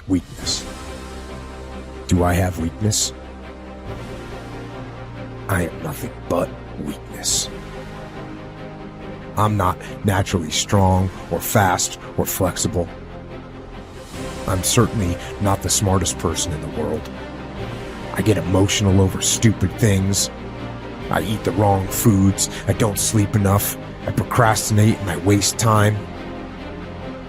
weakness. Do I have weakness? I am nothing but weakness. I'm not naturally strong or fast or flexible. I'm certainly not the smartest person in the world. I get emotional over stupid things. I eat the wrong foods. I don't sleep enough. I procrastinate and I waste time.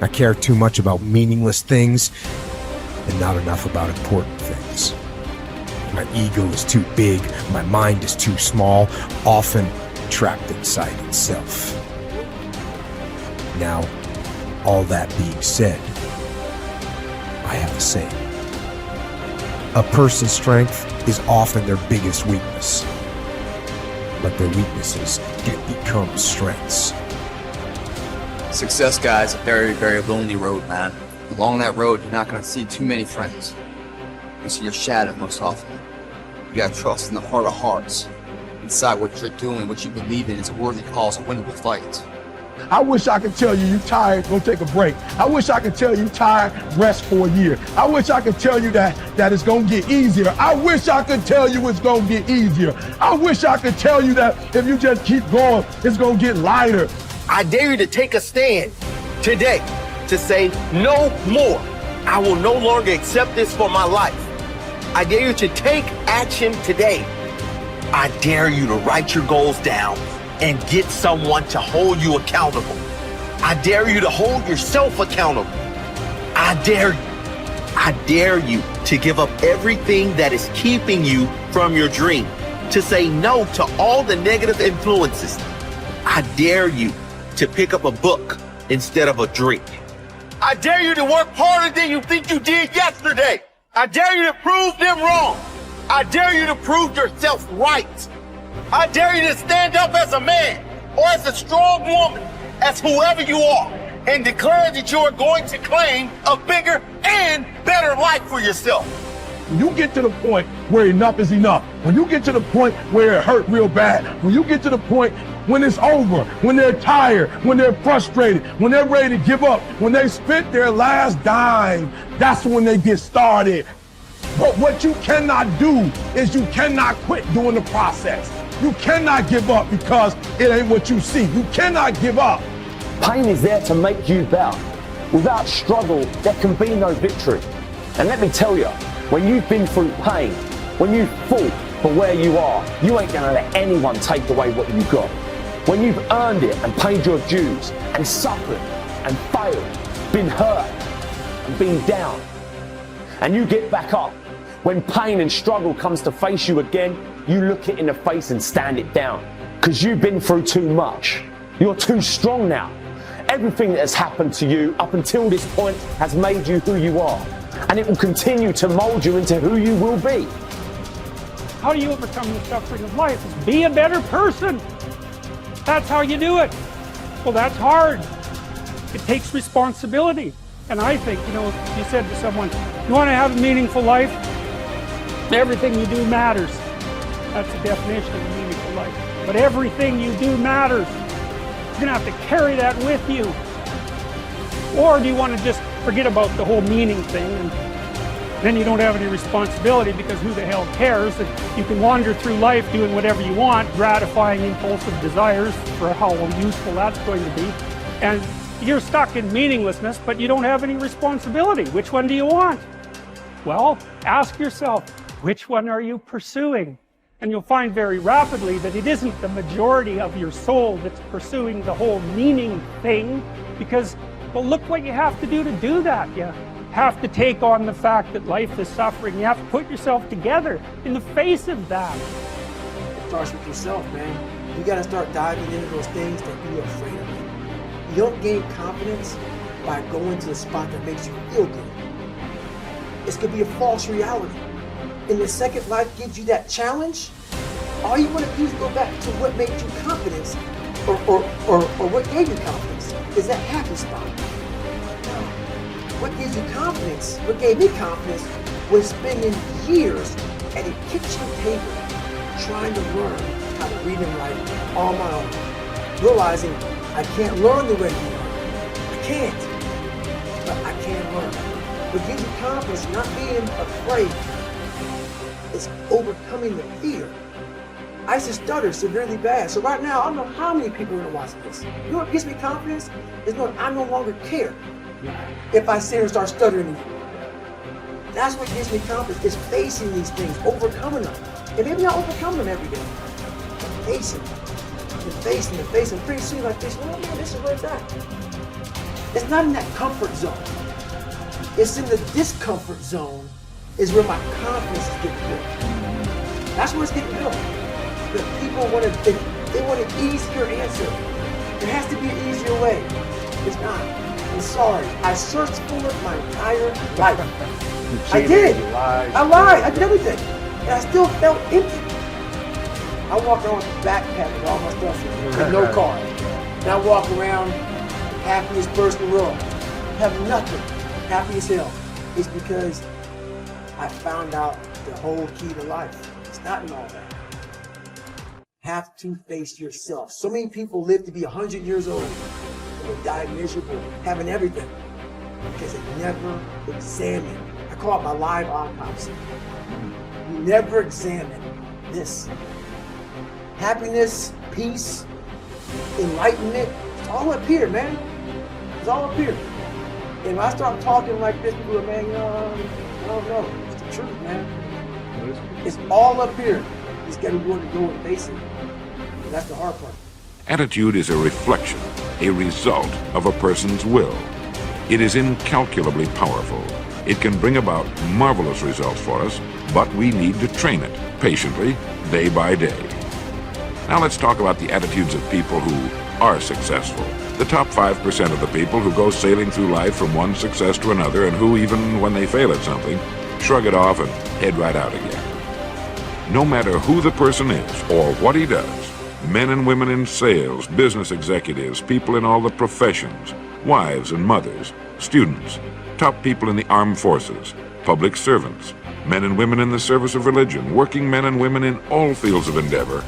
I care too much about meaningless things and not enough about important things. My ego is too big. My mind is too small, often trapped inside itself. Now, all that being said, I have a saying. A person's strength is often their biggest weakness, but their weaknesses can become strengths. Success, guys, a very, very lonely road, man. Along that road, you're not going to see too many friends. You see your shadow most often. You got to trust in the heart of hearts. Inside what you're doing, what you believe in is a worthy cause, a winnable fight. I wish I could tell you you're tired, go take a break. I wish I could tell you tired, rest for a year. I wish I could tell you that it's gonna get easier. I wish I could tell you it's gonna get easier. I wish I could tell you that if you just keep going, it's gonna get lighter. I dare you to take a stand today to say no more. I will no longer accept this for my life. I dare you to take action today. I dare you to write your goals down and get someone to hold you accountable. I dare you to hold yourself accountable. I dare you to give up everything that is keeping you from your dream, to say no to all the negative influences. I dare you to pick up a book instead of a drink. I dare you to work harder than you think you did yesterday. I dare you to prove them wrong. I dare you to prove yourself right. I dare you to stand up as a man or as a strong woman, as whoever you are, and declare that you are going to claim a bigger and better life for yourself. When you get to the point where enough is enough, when you get to the point where it hurt real bad, when you get to the point when it's over, when they're tired, when they're frustrated, when they're ready to give up, when they spent their last dime, that's when they get started. But what you cannot do is you cannot quit during the process. You cannot give up because it ain't what you see. You cannot give up. Pain is there to make you better. Without struggle, there can be no victory. And let me tell you, when you've been through pain, when you've fought for where you are, you ain't gonna let anyone take away what you got. When you've earned it and paid your dues and suffered and failed, been hurt and been down, and you get back up, when pain and struggle comes to face you again, you look it in the face and stand it down. Because you've been through too much. You're too strong now. Everything that has happened to you up until this point has made you who you are. And it will continue to mold you into who you will be. How do you overcome the suffering of life? Is be a better person. That's how you do it. Well, that's hard. It takes responsibility. And I think, if you said to someone, you want to have a meaningful life? Everything you do matters. That's the definition of a meaningful life. But everything you do matters. You're going to have to carry that with you. Or do you want to just forget about the whole meaning thing and then you don't have any responsibility because who the hell cares? And you can wander through life doing whatever you want, gratifying impulsive desires for how useful that's going to be. And you're stuck in meaninglessness, but you don't have any responsibility. Which one do you want? Well, ask yourself, which one are you pursuing? And you'll find very rapidly that it isn't the majority of your soul that's pursuing the whole meaning thing, because, well, look what you have to do that. You have to take on the fact that life is suffering. You have to put yourself together in the face of that. It starts with yourself, man. You gotta start diving into those things that you're afraid of. You don't gain confidence by going to the spot that makes you feel good. It's gonna be a false reality. And the second life gives you that challenge, all you want to do is go back to what made you confidence, or what gave you confidence, is that happy spot. Now, what gives you confidence, what gave me confidence, was spending years at a kitchen table trying to learn how to read and write on my own, realizing I can't learn the way you learn. I can't, but I can learn. What gives you confidence is not being afraid. It's overcoming the fear. I used to stutter severely bad. So right now, I don't know how many people are going to watch this. You know what gives me confidence? Is knowing I no longer care if I sit here and start stuttering anymore. That's what gives me confidence, is facing these things, overcoming them. And maybe not overcoming them every day, but facing them. And facing and facing. Pretty soon like this, oh man, this is where it's at. It's not in that comfort zone. It's in the discomfort zone is where my confidence is getting built. That's where it's getting built. But people want they want an easier answer. There has to be an easier way. It's not. I'm sorry. I searched for it my entire life. I did. I lied. I did everything. And I still felt empty. I walk around with a backpack with all my stuff in it, with no car. And I walk around happiest person in the world. Have nothing. Happy as hell. It's because I found out the whole key to life. It's not in all that. Have to face yourself. So many people live to be 100 years old and they die miserable, having everything, because they never examine. I call it my live autopsy. You never examine this. Happiness, peace, enlightenment, it's all up here, man. It's all up here. And when I start talking like this, people are, man, I don't know. It's the truth, man. It's all up here. You just got to be willing to go and face it. And that's the hard part. Attitude is a reflection, a result of a person's will. It is incalculably powerful. It can bring about marvelous results for us, but we need to train it patiently, day by day. Now let's talk about the attitudes of people who are successful. The top 5% of the people who go sailing through life from one success to another and who, even when they fail at something, shrug it off and head right out again. No matter who the person is or what he does, men and women in sales, business executives, people in all the professions, wives and mothers, students, top people in the armed forces, public servants, men and women in the service of religion, working men and women in all fields of endeavor,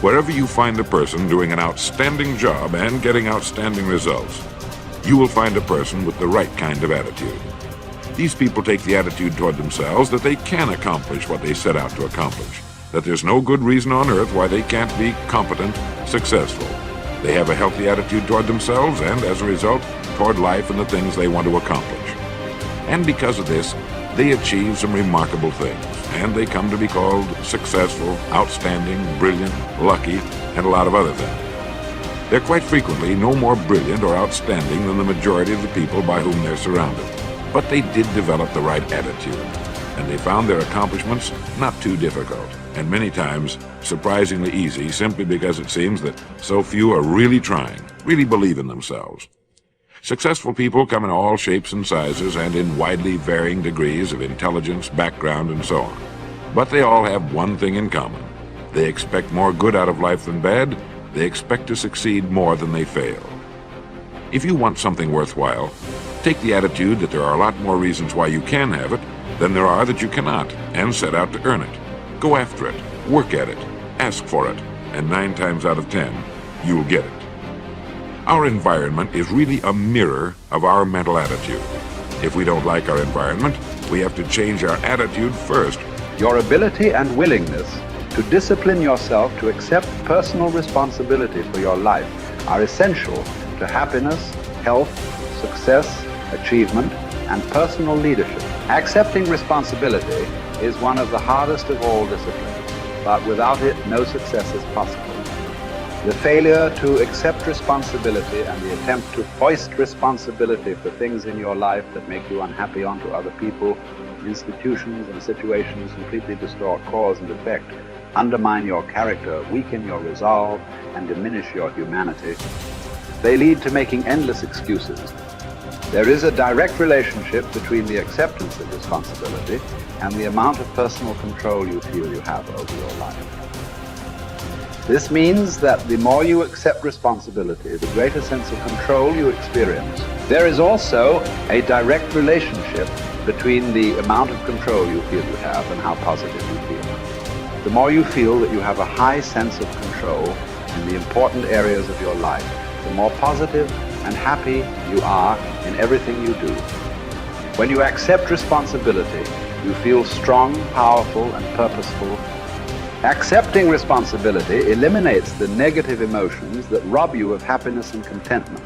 wherever you find a person doing an outstanding job and getting outstanding results, you will find a person with the right kind of attitude. These people take the attitude toward themselves that they can accomplish what they set out to accomplish, that there's no good reason on earth why they can't be competent, successful. They have a healthy attitude toward themselves and, as a result, toward life and the things they want to accomplish. And because of this, they achieve some remarkable things, and they come to be called successful, outstanding, brilliant, lucky, and a lot of other things. They're quite frequently no more brilliant or outstanding than the majority of the people by whom they're surrounded. But they did develop the right attitude, and they found their accomplishments not too difficult, and many times surprisingly easy, simply because it seems that so few are really trying, really believe in themselves. Successful people come in all shapes and sizes and in widely varying degrees of intelligence, background, and so on. But they all have one thing in common. They expect more good out of life than bad. They expect to succeed more than they fail. If you want something worthwhile, take the attitude that there are a lot more reasons why you can have it than there are that you cannot, and set out to earn it. Go after it, work at it, ask for it, and 9 times out of 10, you'll get it. Our environment is really a mirror of our mental attitude. If we don't like our environment, we have to change our attitude first. Your ability and willingness to discipline yourself to accept personal responsibility for your life are essential to happiness, health, success, achievement, and personal leadership. Accepting responsibility is one of the hardest of all disciplines, but without it, no success is possible. The failure to accept responsibility and the attempt to foist responsibility for things in your life that make you unhappy onto other people, institutions, and situations completely distort cause and effect, undermine your character, weaken your resolve, and diminish your humanity. They lead to making endless excuses. There is a direct relationship between the acceptance of responsibility and the amount of personal control you feel you have over your life. This means that the more you accept responsibility, the greater sense of control you experience. There is also a direct relationship between the amount of control you feel you have and how positive you feel. The more you feel that you have a high sense of control in the important areas of your life, the more positive and happy you are in everything you do. When you accept responsibility, you feel strong, powerful, and purposeful. Accepting responsibility eliminates the negative emotions that rob you of happiness and contentment.